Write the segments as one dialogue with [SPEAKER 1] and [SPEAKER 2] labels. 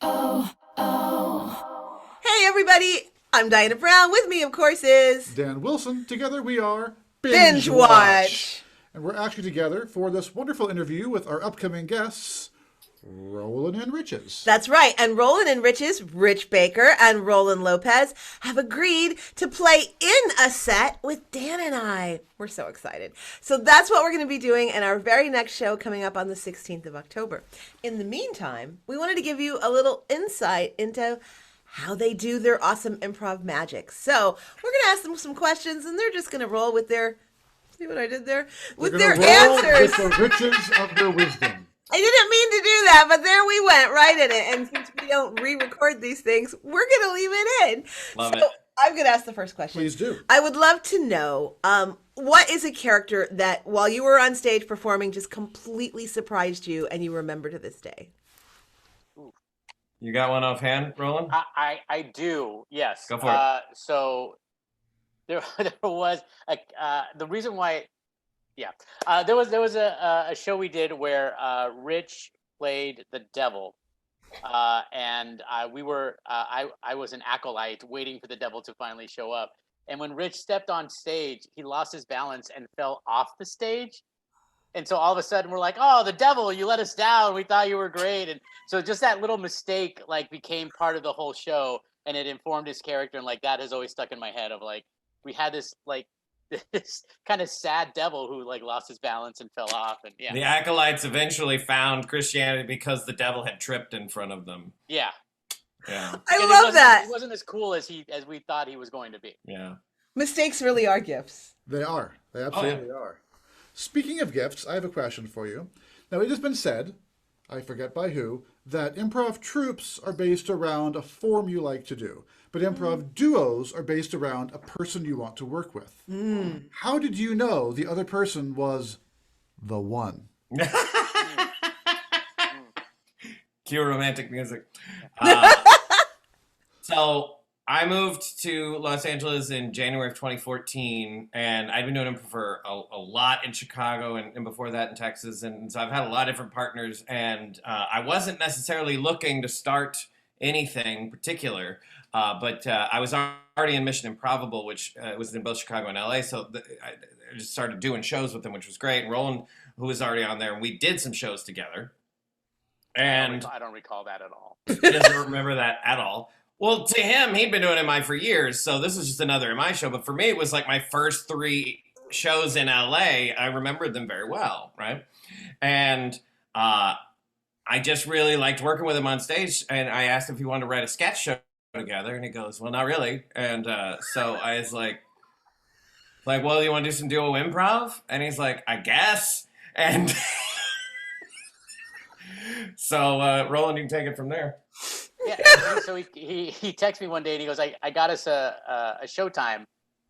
[SPEAKER 1] Hey, everybody. I'm Diana Brown. With me, of course, is
[SPEAKER 2] Dan Wilson. Together we are
[SPEAKER 1] Binge Watch.
[SPEAKER 2] And we're actually together for this wonderful interview with our upcoming guests, Rolland and Riches.
[SPEAKER 1] That's right. And Rolland and Riches, Rich Baker and Rolland Lopez, have agreed to play in a set with Dan and I. We're so excited. So that's what we're going to be doing in our very next show coming up on the 16th of October. In the meantime, we wanted to give you a little insight into how they do their awesome improv magic. So we're going to ask them some questions, and they're just going to roll with their, see what I did there? With their answers.
[SPEAKER 2] With the riches of their wisdom.
[SPEAKER 1] I didn't mean to do that, but there we went, right in it. And since we don't re-record these things, we're going to leave it in.
[SPEAKER 3] Love it.
[SPEAKER 1] I'm going to ask the first question.
[SPEAKER 2] Please do.
[SPEAKER 1] I would love to know, what is a character that, while you were on stage performing, just completely surprised you and you remember to this day?
[SPEAKER 3] You got one offhand, Roland?
[SPEAKER 4] I do, yes.
[SPEAKER 3] Go for it.
[SPEAKER 4] So there was the reason why, there was a show we did where Rich played the devil, and I was an acolyte waiting for the devil to finally show up. And when Rich stepped on stage, he lost his balance and fell off the stage. And so all of a sudden we're like, oh, the devil, you let us down. We thought you were great. And so just that little mistake became part of the whole show, and it informed his character. And that has always stuck in my head of we had this this kind of sad devil who lost his balance and fell off. And yeah.
[SPEAKER 3] The acolytes eventually found Christianity because the devil had tripped in front of them.
[SPEAKER 4] Yeah.
[SPEAKER 3] Yeah.
[SPEAKER 1] I love that.
[SPEAKER 4] He wasn't as cool as we thought he was going to be.
[SPEAKER 3] Yeah.
[SPEAKER 1] Mistakes really are gifts.
[SPEAKER 2] They are. They absolutely are. Speaking of gifts, I have a question for you. Now, it has been said, I forget by who, that improv troupes are based around a form you like to do, but improv duos are based around a person you want to work with. How did you know the other person was the one?
[SPEAKER 3] Cue romantic music. So I moved to Los Angeles in January of 2014, and I've been doing improv for a lot in Chicago and before that in Texas. And so I've had a lot of different partners, and I wasn't necessarily looking to start anything particular, but I was already in Mission Improbable, which was in both Chicago and LA. So I just started doing shows with them, which was great. And Roland, who was already on there, and we did some shows together. And
[SPEAKER 4] I don't recall that at all.
[SPEAKER 3] He doesn't remember that at all. Well, to him, he'd been doing MI for years, so this was just another MI show. But for me, it was my first 3 shows in LA. I remembered them very well, right? And I just really liked working with him on stage. And I asked if he wanted to write a sketch show together, and he goes, "Well, not really." And so I was like, "Well, you want to do some duo improv?" And he's like, "I guess." And so, Roland, you can take it from there.
[SPEAKER 4] Yeah, so he texted me one day and he goes, I got us a showtime.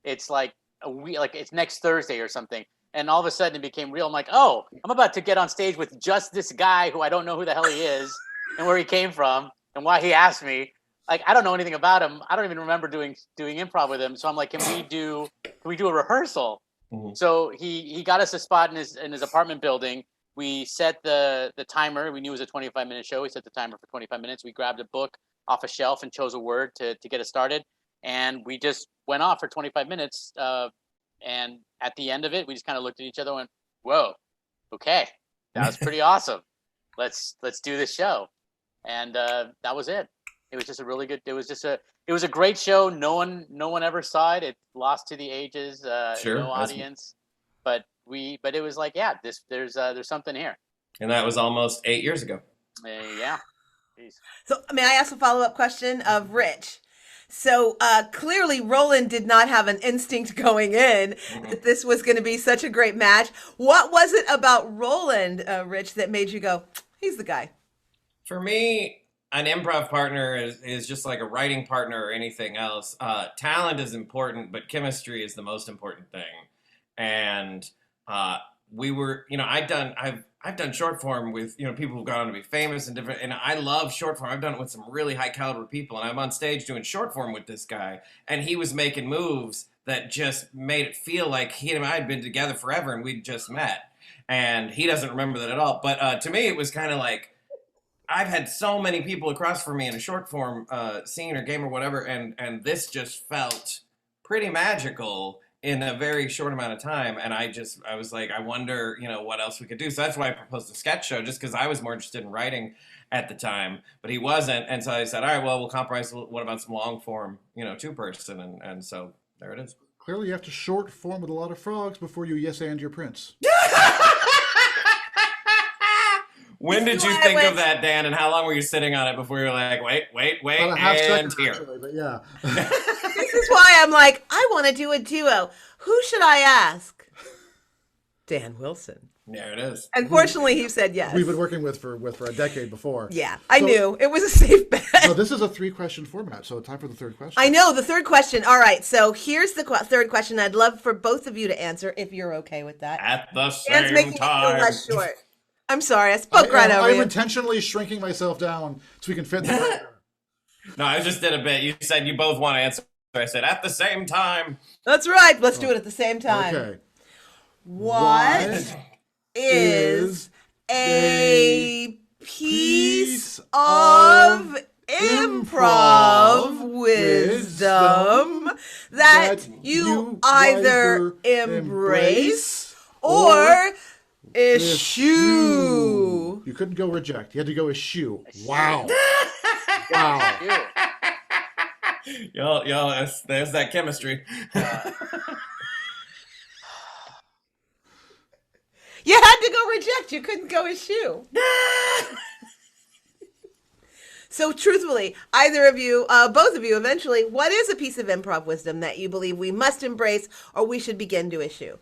[SPEAKER 4] It's a week, it's next Thursday or something. And all of a sudden it became real. I'm like, oh, I'm about to get on stage with just this guy who I don't know who the hell he is and where he came from and why he asked me. I don't know anything about him. I don't even remember doing improv with him. So I'm like, can we do a rehearsal? Mm-hmm. So he got us a spot in his apartment building. We set the timer. We knew it was a 25-minute show. We set the timer for 25 minutes. We grabbed a book off a shelf and chose a word to get us started. And we just went off for 25 minutes. And at the end of it, we just kind of looked at each other and went, whoa, okay, that was pretty awesome. Let's do this show. And that was it. It was just a really good, it was a great show. No one ever saw it. It lost to the ages,
[SPEAKER 3] sure,
[SPEAKER 4] no audience. But it was there's something here.
[SPEAKER 3] And that was almost 8 years ago.
[SPEAKER 4] Yeah. Jeez.
[SPEAKER 1] So may I ask a follow-up question of Rich? So clearly Rolland did not have an instinct going in that this was going to be such a great match. What was it about Rolland, Rich, that made you go, he's the guy?
[SPEAKER 3] For me, an improv partner is just like a writing partner or anything else. Talent is important, but chemistry is the most important thing. And we were, I've done short form with, people who've gone on to be famous and different, and I love short form. I've done it with some really high caliber people, and I'm on stage doing short form with this guy, and he was making moves that just made it feel like he and I had been together forever and we'd just met. And he doesn't remember that at all. But to me, it was kind of like, I've had so many people across from me in a short form scene or game or whatever, and this just felt pretty magical in a very short amount of time. And I was like, I wonder, what else we could do. So that's why I proposed a sketch show, just because I was more interested in writing at the time, but he wasn't. And so I said, all right, well, we'll compromise. What about some long form, two-person? And so there it is.
[SPEAKER 2] Clearly, you have to short form with a lot of frogs before you yes and your prince.
[SPEAKER 3] When did you think of that, Dan, and how long were you sitting on it before you were like, wait,
[SPEAKER 2] About a half
[SPEAKER 3] and
[SPEAKER 2] second,
[SPEAKER 3] here?
[SPEAKER 2] actually, but yeah.
[SPEAKER 1] This is why I'm like, I want to do a duo. Who should I ask? Dan Wilson.
[SPEAKER 3] There it is.
[SPEAKER 1] Unfortunately, he said yes.
[SPEAKER 2] We've been working with for a decade before.
[SPEAKER 1] Yeah, I knew. It was a safe bet.
[SPEAKER 2] No, this is a 3-question format, so time for the third question.
[SPEAKER 1] I know, the third question. All right, so here's the third question. I'd love for both of you to answer, if you're okay with that.
[SPEAKER 3] At the
[SPEAKER 1] Dan's
[SPEAKER 3] same
[SPEAKER 1] making me feel
[SPEAKER 3] time.
[SPEAKER 1] less short. I'm sorry, I spoke right over
[SPEAKER 2] I'm
[SPEAKER 1] you.
[SPEAKER 2] intentionally shrinking myself down so we can fit the
[SPEAKER 3] No, I just did a bit. You said you both want to answer. I said, at the same time.
[SPEAKER 1] That's right. Let's do it at the same time.
[SPEAKER 2] Okay.
[SPEAKER 1] What is a piece of improv wisdom that you either embrace or eschew?
[SPEAKER 2] You couldn't go reject. You had to go eschew. Wow. Wow.
[SPEAKER 3] Yo, there's that chemistry.
[SPEAKER 1] You had to go reject. You couldn't go eschew. So truthfully, either of you, both of you eventually, what is a piece of improv wisdom that you believe we must embrace or we should begin to eschew?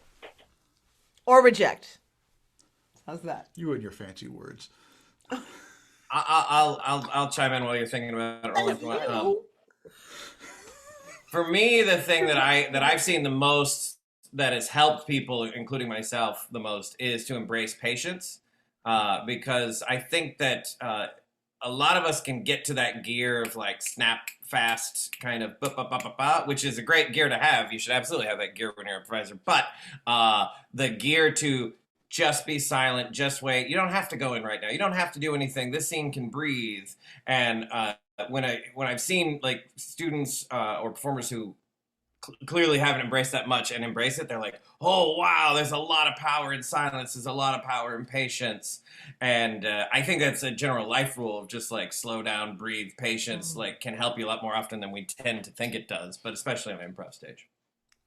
[SPEAKER 1] Or reject? How's that?
[SPEAKER 2] You and your fancy words.
[SPEAKER 3] I'll chime in while you're thinking about it, Roland. For me, the thing that I've seen the most that has helped people, including myself, the most is to embrace patience, because I think that a lot of us can get to that gear of like snap fast kind of which is a great gear to have. You should absolutely have that gear when you're a improviser. But the gear to just be silent, just wait. You don't have to go in right now. You don't have to do anything. This scene can breathe. And when I've seen like students or performers who clearly haven't embraced that much and embrace it, they're like, oh wow, there's a lot of power in silence, there's a lot of power in patience. And I think that's a general life rule of just like slow down, breathe. Patience like can help you a lot more often than we tend to think it does, but especially on an improv stage.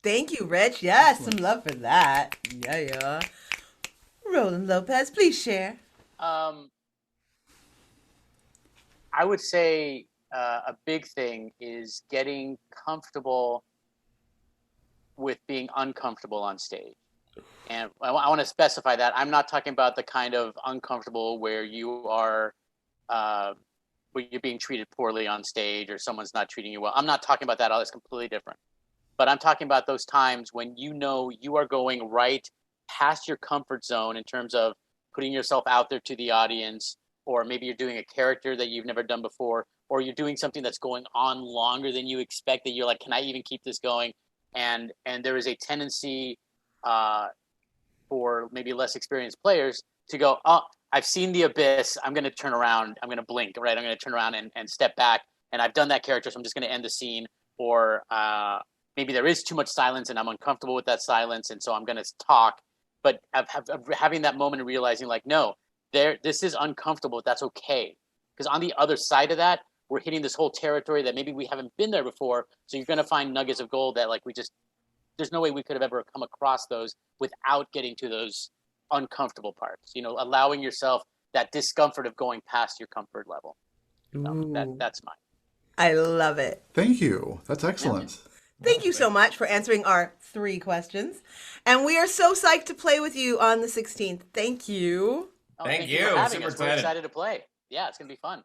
[SPEAKER 1] Thank you, Rich. Yes, some love for that. Yeah. Rolland Lopez, please share.
[SPEAKER 4] I would say a big thing is getting comfortable with being uncomfortable on stage. And I want to specify that I'm not talking about the kind of uncomfortable where you are where you're being treated poorly on stage or someone's not treating you well. I'm not talking about that. That's completely different. But I'm talking about those times when you know you are going right past your comfort zone in terms of putting yourself out there to the audience, or maybe you're doing a character that you've never done before, or you're doing something that's going on longer than you expect, that you're like, can I even keep this going? And there is a tendency for maybe less experienced players to go, oh, I've seen the abyss. I'm going to turn around. I'm going to blink, right? I'm going to turn around and step back. And I've done that character, so I'm just going to end the scene. Or maybe there is too much silence and I'm uncomfortable with that silence, and so I'm going to talk. But having that moment and realizing like, no, this is uncomfortable. That's okay. Because on the other side of that, we're hitting this whole territory that maybe we haven't been there before. So you're going to find nuggets of gold that like there's no way we could have ever come across those without getting to those uncomfortable parts. Allowing yourself that discomfort of going past your comfort level. That's mine.
[SPEAKER 1] I love it.
[SPEAKER 2] Thank you. That's excellent.
[SPEAKER 1] Thank you so much for answering our 3 questions. And we are so psyched to play with you on the 16th. Thank you.
[SPEAKER 3] Thank
[SPEAKER 4] Thank
[SPEAKER 3] you.
[SPEAKER 4] for having
[SPEAKER 3] Super
[SPEAKER 4] us. We're
[SPEAKER 3] excited.
[SPEAKER 4] excited to play. Yeah, it's going to be fun.